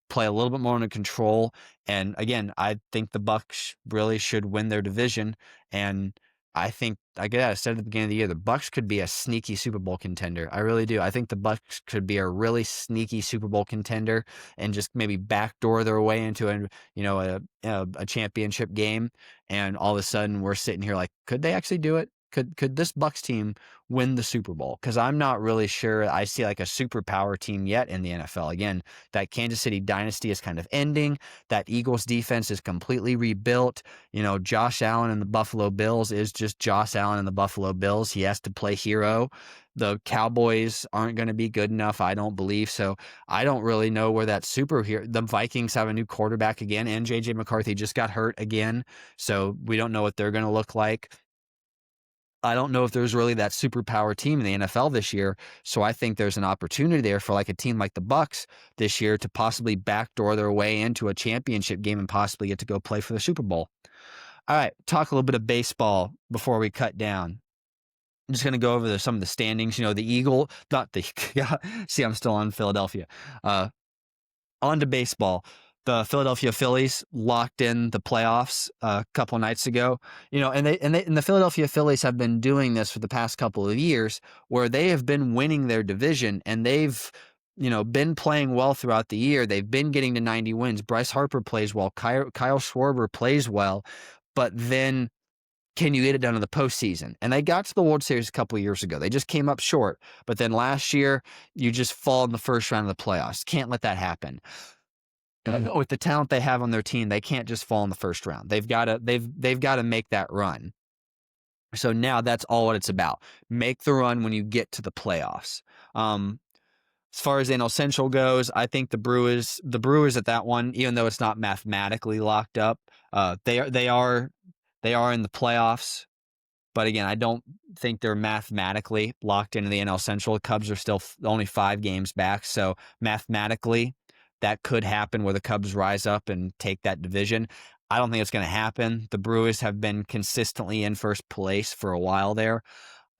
play a little bit more under control. And again, I think the Bucs really should win their division. And I think, like I said at the beginning of the year, the Bucs could be a sneaky Super Bowl contender. I really do. I think the Bucs could be a really sneaky Super Bowl contender and just maybe backdoor their way into a championship game. And all of a sudden, we're sitting here like, could they actually do it? Could this Bucs team win the Super Bowl? Because I'm not really sure I see like a superpower team yet in the NFL. Again, that Kansas City dynasty is kind of ending. That Eagles defense is completely rebuilt. Josh Allen and the Buffalo Bills is just Josh Allen and the Buffalo Bills. He has to play hero. The Cowboys aren't going to be good enough, I don't believe. So I don't really know where that superhero. The Vikings have a new quarterback again, and J.J. McCarthy just got hurt again. So we don't know what they're going to look like. I don't know if there's really that superpower team in the NFL this year. So I think there's an opportunity there for like a team like the Bucs this year to possibly backdoor their way into a championship game and possibly get to go play for the Super Bowl. All right, talk a little bit of baseball before we cut down. I'm just going to go over some of the standings. See, I'm still on Philadelphia. On to baseball. The Philadelphia Phillies locked in the playoffs a couple nights ago, and the Philadelphia Phillies have been doing this for the past couple of years, where they have been winning their division and they've, been playing well throughout the year. They've been getting to 90 wins. Bryce Harper plays well. Kyle Schwarber plays well, but then can you get it done in the postseason? And they got to the World Series a couple of years ago. They just came up short, but then last year you just fall in the first round of the playoffs. Can't let that happen. With the talent they have on their team, they can't just fall in the first round. They've got to make that run. So now that's all what it's about. Make the run when you get to the playoffs. As far as NL Central goes, I think the Brewers at that one, even though it's not mathematically locked up, they are in the playoffs. But again, I don't think they're mathematically locked into the NL Central. The Cubs are still only 5 games back, so mathematically that could happen where the Cubs rise up and take that division. I don't think it's going to happen. The Brewers have been consistently in first place for a while there.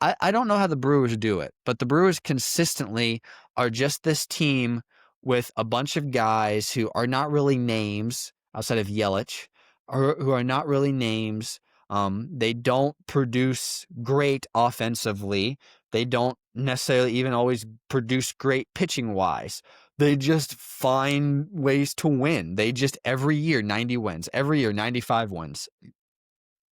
I don't know how the Brewers do it, but the Brewers consistently are just this team with a bunch of guys who are not really names outside of Yelich, or who are not really names. They don't produce great offensively. They don't necessarily even always produce great pitching wise. They just find ways to win. They just every year 90 wins, every year 95 wins.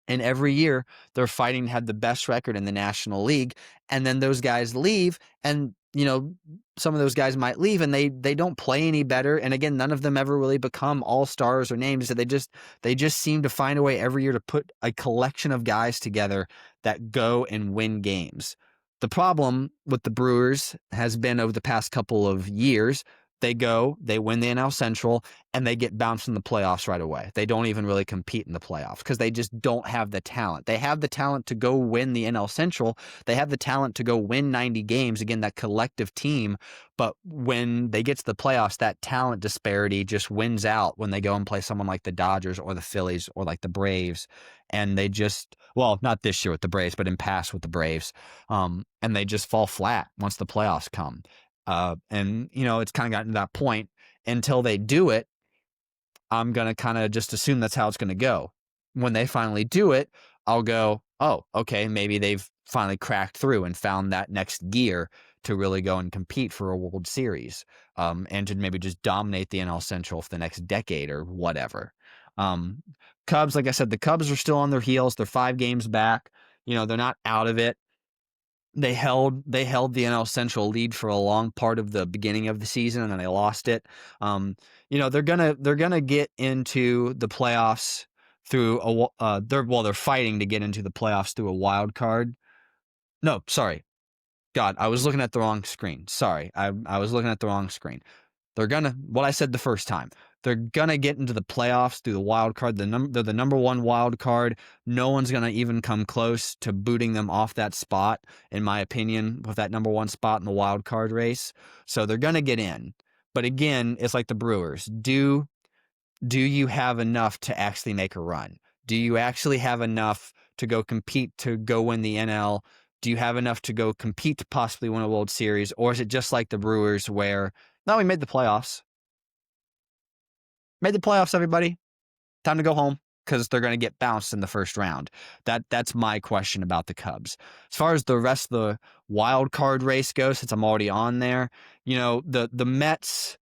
And every year they're fighting to have the best record in the National League. And then those guys leave, and some of those guys might leave and they don't play any better. And again, none of them ever really become all-stars or names. So they just seem to find a way every year to put a collection of guys together that go and win games. The problem with the Brewers has been over the past couple of years, they win the NL Central, and they get bounced in the playoffs right away. They don't even really compete in the playoffs because they just don't have the talent. They have the talent to go win the NL Central. They have the talent to go win 90 games. Again, that collective team. But when they get to the playoffs, that talent disparity just wins out when they go and play someone like the Dodgers or the Phillies or like the Braves. And they just, well, not this year with the Braves, but in past with the Braves. And they just fall flat once the playoffs come. And, it's kind of gotten to that point. Until they do it, I'm going to kind of just assume that's how it's going to go. When they finally do it, I'll go, oh, okay, maybe they've finally cracked through and found that next gear to really go and compete for a World Series, and to maybe just dominate the NL Central for the next decade or whatever. Cubs, like I said, the Cubs are still on their heels. They're 5 games back. They're not out of it. They held the NL Central lead for a long part of the beginning of the season, and then they lost it. They're gonna get into the playoffs through they're fighting to get into the playoffs through a wild card. No, sorry. God, I was looking at the wrong screen. Sorry. I was looking at the wrong screen. They're what I said the first time. They're gonna get into the playoffs through the wild card. They're the number 1 wild card. No one's gonna even come close to booting them off that spot, in my opinion, with that number 1 spot in the wild card race. So they're gonna get in. But again, it's like the Brewers. Do you have enough to actually make a run? Do you actually have enough to go compete to go win the NL? Do you have enough to go compete to possibly win a World Series? Or is it just like the Brewers where, no, we made the playoffs. Made the playoffs, everybody. Time to go home because they're going to get bounced in the first round. That's my question about the Cubs. As far as the rest of the wild card race goes, since I'm already on there, the Mets,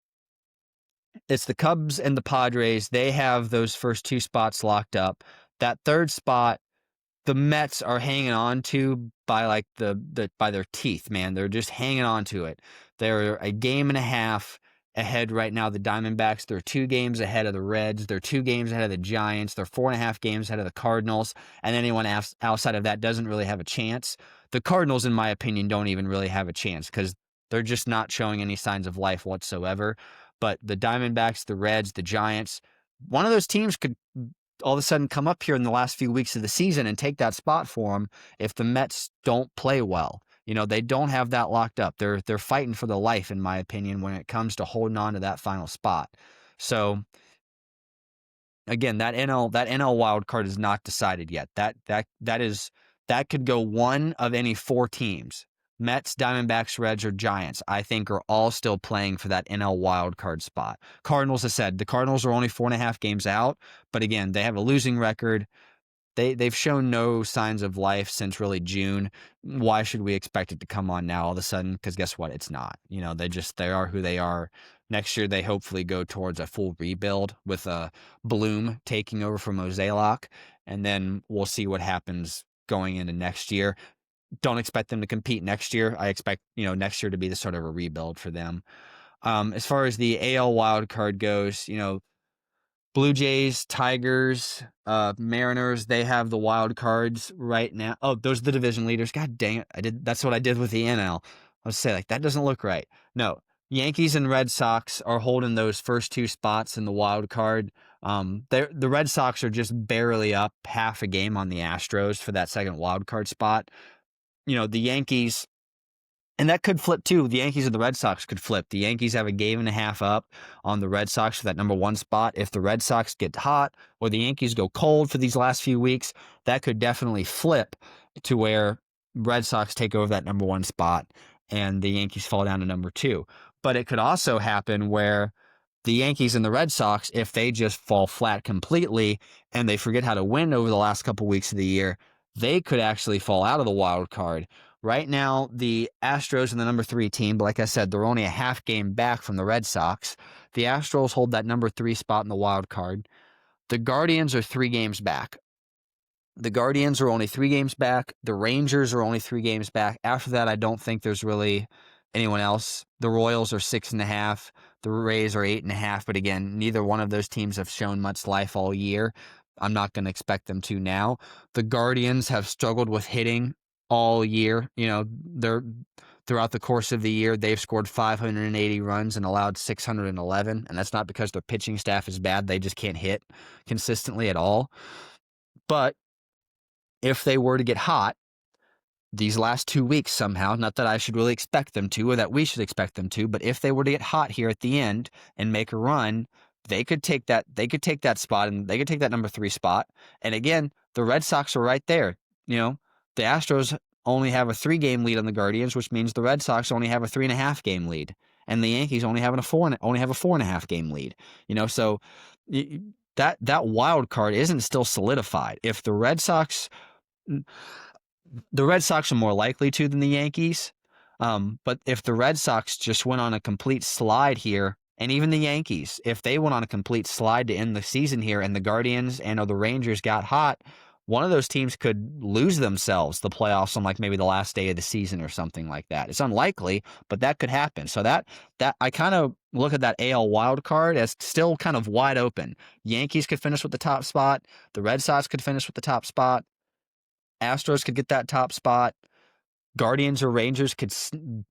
it's the Cubs and the Padres. They have those first 2 spots locked up. That third spot, the Mets are hanging on to by like by their teeth, man. They're just hanging on to it. They're a game and a half ahead right now. The Diamondbacks, they're 2 games ahead of the Reds. They're 2 games ahead of the Giants. They're 4.5 games ahead of the Cardinals. And anyone outside of that doesn't really have a chance. The Cardinals, in my opinion, don't even really have a chance because they're just not showing any signs of life whatsoever. But the Diamondbacks, the Reds, the Giants, one of those teams could all of a sudden come up here in the last few weeks of the season and take that spot for them if the Mets don't play well. They don't have that locked up. They're fighting for their life, in my opinion, when it comes to holding on to that final spot. So again, that NL wild card is not decided yet. That could go one of any 4 teams. Mets, Diamondbacks, Reds, or Giants, I think, are all still playing for that NL wild card spot. Cardinals, as said, the Cardinals are only 4.5 games out, but again, they have a losing record. They've shown no signs of life since really June. Why should we expect it to come on now all of a sudden? Because guess what? It's not. They are who they are. Next year, they hopefully go towards a full rebuild with Bloom taking over from Mozeliak, and then we'll see what happens going into next year. Don't expect them to compete next year. I expect, next year to be the sort of a rebuild for them. As far as the AL wild card goes, Blue Jays, Tigers, Mariners, they have the wild cards right now. Oh, those are the division leaders. God dang it. That's what I did with the NL. I was saying, that doesn't look right. No, Yankees and Red Sox are holding those first 2 spots in the wild card. The Red Sox are just barely up half a game on the Astros for that second wild card spot. The Yankees, and that could flip too. The Yankees and the Red Sox could flip. The Yankees have a game and a half up on the Red Sox for that number 1 spot. If the Red Sox get hot or the Yankees go cold for these last few weeks, that could definitely flip to where Red Sox take over that number 1 spot and the Yankees fall down to number 2. But it could also happen where the Yankees and the Red Sox, if they just fall flat completely and they forget how to win over the last couple weeks of the year, they could actually fall out of the wild card. Right now, the Astros are the number 3 team, but like I said, they're only a half game back from the Red Sox. The Astros hold that number 3 spot in the wild card. The Guardians are 3 games back. The Guardians are only 3 games back. The Rangers are only 3 games back. After that, I don't think there's really anyone else. The Royals are 6.5. The Rays are 8.5. But again, neither one of those teams have shown much life all year. I'm not going to expect them to now. The Guardians have struggled with hitting all year. throughout the course of the year, they've scored 580 runs and allowed 611. And that's not because their pitching staff is bad. They just can't hit consistently at all. But if they were to get hot these last 2 weeks somehow, not that I should really expect them to or that we should expect them to, but if they were to get hot here at the end and make a run, they could take that spot, and they could take that number 3 spot. And again, the Red Sox are right there. The Astros only have a 3-game lead on the Guardians, which means the Red Sox only have a 3.5-game lead, and the Yankees only have a 4.5-game lead. So that wild card isn't still solidified. If the Red Sox are more likely to than the Yankees. But if the Red Sox just went on a complete slide here, and even the Yankees, if they went on a complete slide to end the season here and the Guardians and or the Rangers got hot, one of those teams could lose themselves the playoffs on like maybe the last day of the season or something like that. It's unlikely, but that could happen. So that I kind of look at that AL wild card as still kind of wide open. Yankees could finish with the top spot. The Red Sox could finish with the top spot. Astros could get that top spot. Guardians or Rangers could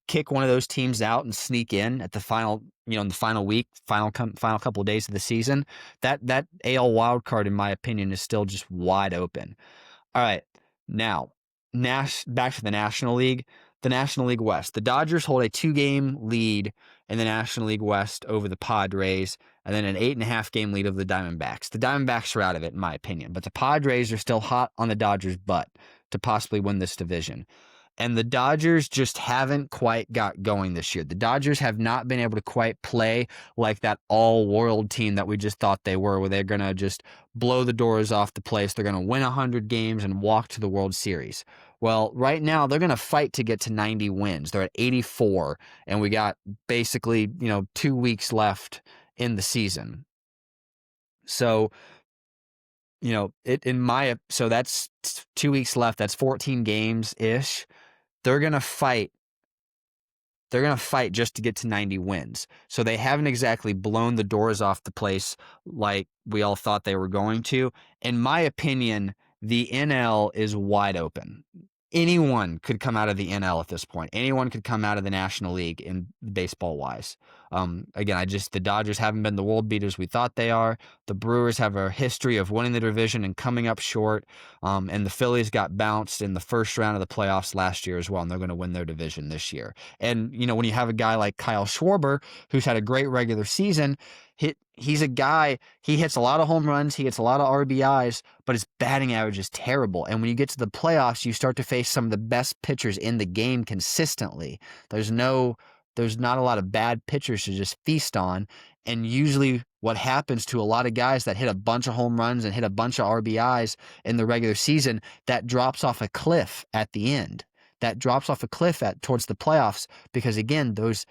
kick one of those teams out and sneak in at the final, in the final week, final couple of days of the season. That AL wild card, in my opinion, is still just wide open. All right, now back to the National League. The National League West. The Dodgers hold a 2-game lead in the National League West over the Padres, and then an 8.5-game lead over the Diamondbacks. The Diamondbacks are out of it, in my opinion, but the Padres are still hot on the Dodgers' butt to possibly win this division. And the Dodgers just haven't quite got going this year. The Dodgers have not been able to quite play like that all-world team that we just thought they were, where they're going to just blow the doors off the place. They're going to win 100 games and walk to the World Series. Well, right now, they're going to fight to get to 90 wins. They're at 84, and we got basically, 2 weeks left in the season. So, so that's 2 weeks left. That's 14 games-ish. They're going to fight just to get to 90 wins. So they haven't exactly blown the doors off the place like we all thought they were going to. In my opinion, the NL is wide open. Anyone could come out of the NL at this point. Anyone could come out of the National League in baseball-wise. Again, the Dodgers haven't been the world beaters we thought they are. The Brewers have a history of winning the division and coming up short. And the Phillies got bounced in the first round of the playoffs last year as well, and they're going to win their division this year. And, when you have a guy like Kyle Schwarber, who's had a great regular season, he's a guy, he hits a lot of home runs, he hits a lot of RBIs, but his batting average is terrible. And when you get to the playoffs, you start to face some of the best pitchers in the game consistently. There's not a lot of bad pitchers to just feast on. And usually what happens to a lot of guys that hit a bunch of home runs and hit a bunch of RBIs in the regular season, that drops off a cliff at the end. That drops off a cliff towards the playoffs because, again, those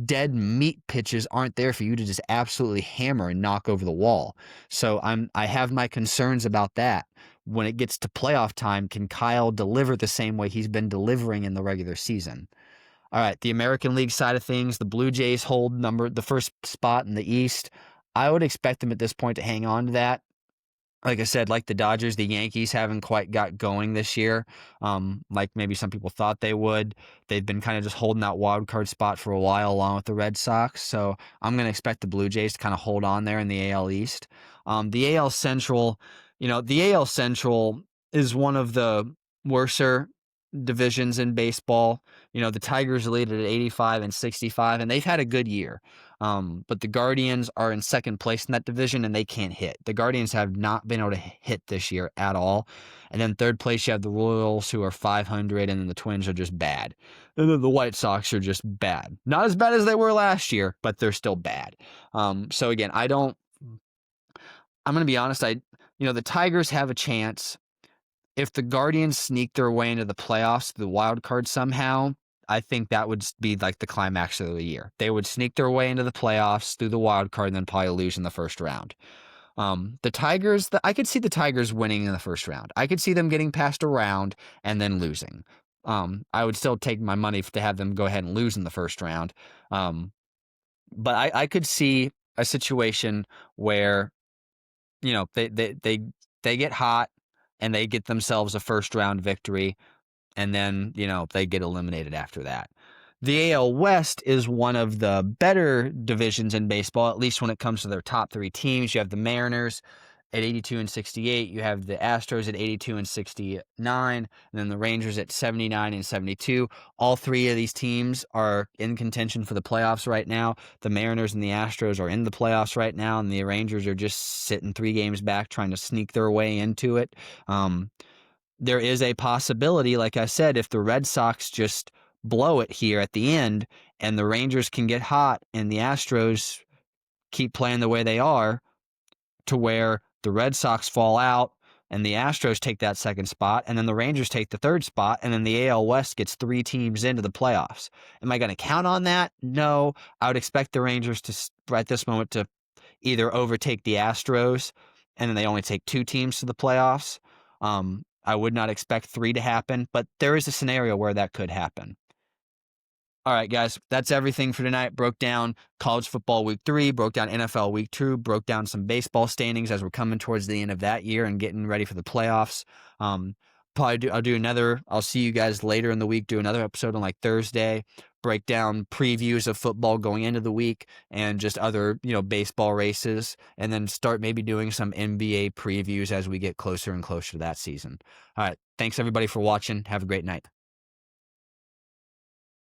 dead meat pitches aren't there for you to just absolutely hammer and knock over the wall. So I have my concerns about that. When it gets to playoff time, can Kyle deliver the same way he's been delivering in the regular season? All right, the American League side of things, the Blue Jays hold the first spot in the East. I would expect them at this point to hang on to that. Like I said, like the Dodgers, the Yankees haven't quite got going this year, like maybe some people thought they would. They've been kind of just holding that wild card spot for a while along with the Red Sox. So I'm going to expect the Blue Jays to kind of hold on there in the AL East. The AL Central, the AL Central is one of the worser divisions in baseball. The Tigers lead at 85 and 65, and they've had a good year. But the Guardians are in second place in that division, and they can't hit. The Guardians have not been able to hit this year at all. And then third place, you have the Royals, who are 500, and then the Twins are just bad. And then the White Sox are just bad. Not as bad as they were last year, but they're still bad. So again, I'm going to be honest. The Tigers have a chance. If the Guardians sneak their way into the playoffs, the wild card somehow, I think that would be like the climax of the year. They would sneak their way into the playoffs through the wild card and then probably lose in the first round. The Tigers, I could see the Tigers winning in the first round. I could see them getting past a round and then losing. I would still take my money to have them go ahead and lose in the first round. But I could see a situation where, they get hot and they get themselves a first round victory. and then, they get eliminated after that. The AL West is one of the better divisions in baseball, at least when it comes to their top three teams. You have the Mariners at 82 and 68. You have the Astros at 82 and 69, and then the Rangers at 79 and 72. All three of these teams are in contention for the playoffs right now. The Mariners and the Astros are in the playoffs right now, and the Rangers are just sitting 3 games back trying to sneak their way into it. There is a possibility, like I said, if the Red Sox just blow it here at the end and the Rangers can get hot and the Astros keep playing the way they are, to where the Red Sox fall out and the Astros take that second spot, and then the Rangers take the third spot, and then the AL West gets 3 teams into the playoffs. Am I going to count on that? No. I would expect the Rangers to, right this moment, to either overtake the Astros, and then they only take 2 teams to the playoffs. I would not expect 3 to happen, but there is a scenario where that could happen. All right, guys, that's everything for tonight. Broke down college football week 3, broke down NFL week 2, broke down some baseball standings as we're coming towards the end of that year and getting ready for the playoffs. I'll see you guys later in the week, do another episode on like Thursday, break down previews of football going into the week and just other, baseball races, and then start maybe doing some NBA previews as we get closer and closer to that season. All right, thanks everybody for watching. Have a great night.